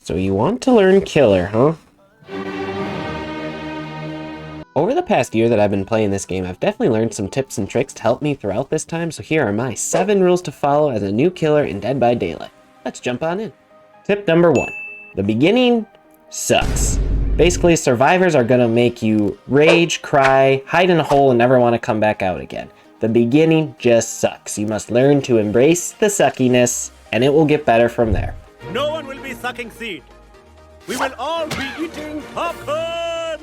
So you want to learn Killer, huh? Over the past year that I've been playing this game, I've definitely learned some tips and tricks to help me throughout this time, so here are my 7 rules to follow as a new killer in Dead by Daylight. Let's jump on in. Tip number 1. The beginning sucks. Basically, survivors are gonna make you rage, cry, hide in a hole, and never want to come back out again. The beginning just sucks. You must learn to embrace the suckiness, and it will get better from there. No one will be sucking seed. We will all be eating popcorn!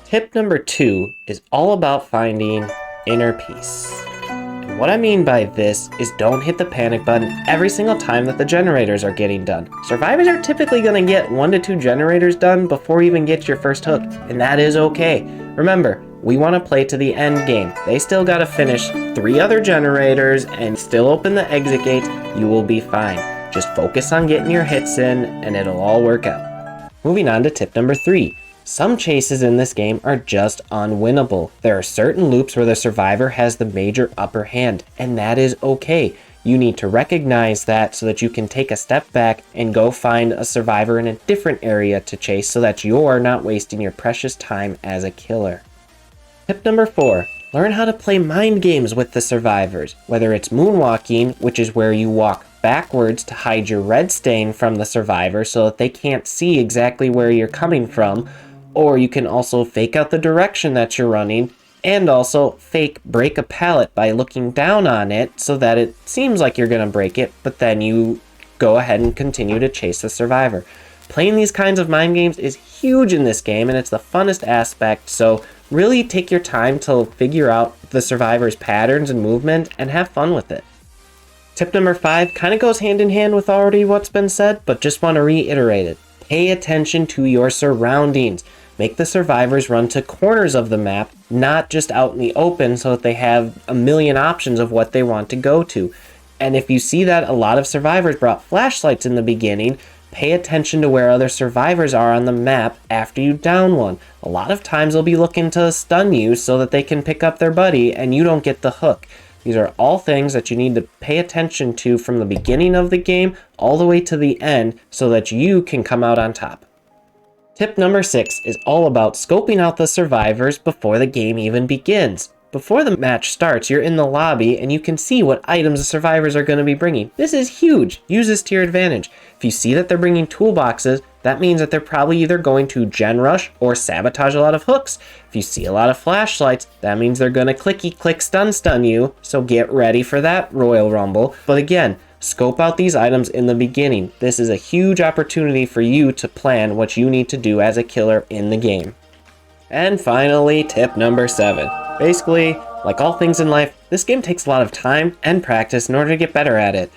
Tip number 2 is all about finding inner peace. And what I mean by this is don't hit the panic button every single time that the generators are getting done. Survivors are typically going to get 1 to 2 generators done before you even get your first hook, and that is okay. Remember, we want to play to the end game. They still got to finish 3 other generators and still open the exit gates. You will be fine. Just focus on getting your hits in and it'll all work out. Moving on to tip number 3. Some chases in this game are just unwinnable. There are certain loops where the survivor has the major upper hand, and that is okay. You need to recognize that so that you can take a step back and go find a survivor in a different area to chase so that you're not wasting your precious time as a killer. Tip number 4. Learn how to play mind games with the survivors. Whether it's moonwalking, which is where you walk backwards to hide your red stain from the survivor so that they can't see exactly where you're coming from, or you can also fake out the direction that you're running and also fake break a pallet by looking down on it so that it seems like you're going to break it, but then you go ahead and continue to chase the survivor. Playing these kinds of mind games is huge in this game and it's the funnest aspect, so really take your time to figure out the survivor's patterns and movement and have fun with it. Tip number 5 kind of goes hand in hand with already what's been said, but just want to reiterate it. Pay attention to your surroundings. Make the survivors run to corners of the map, not just out in the open so that they have a million options of what they want to go to. And if you see that a lot of survivors brought flashlights in the beginning, pay attention to where other survivors are on the map after you down one. A lot of times they'll be looking to stun you so that they can pick up their buddy and you don't get the hook. These are all things that you need to pay attention to from the beginning of the game all the way to the end so that you can come out on top. Tip number 6 is all about scoping out the survivors before the game even begins. Before the match starts, you're in the lobby and you can see what items the survivors are going to be bringing. This is huge. Use this to your advantage. If you see that they're bringing toolboxes, that means that they're probably either going to gen rush or sabotage a lot of hooks. If you see a lot of flashlights, that means they're going to clicky click stun you, so get ready for that Royal Rumble. But again, scope out these items in the beginning. This is a huge opportunity for you to plan what you need to do as a killer in the game. And finally, tip number 7. Basically, like all things in life, this game takes a lot of time and practice in order to get better at it.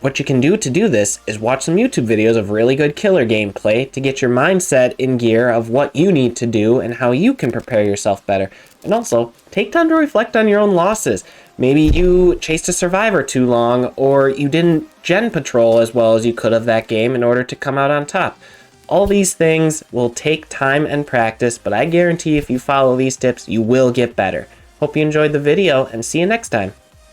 What you can do to do this is watch some YouTube videos of really good killer gameplay to get your mindset in gear of what you need to do and how you can prepare yourself better. And also, take time to reflect on your own losses. Maybe you chased a survivor too long, or you didn't gen patrol as well as you could of that game in order to come out on top. All these things will take time and practice, but I guarantee if you follow these tips, you will get better. Hope you enjoyed the video, and see you next time.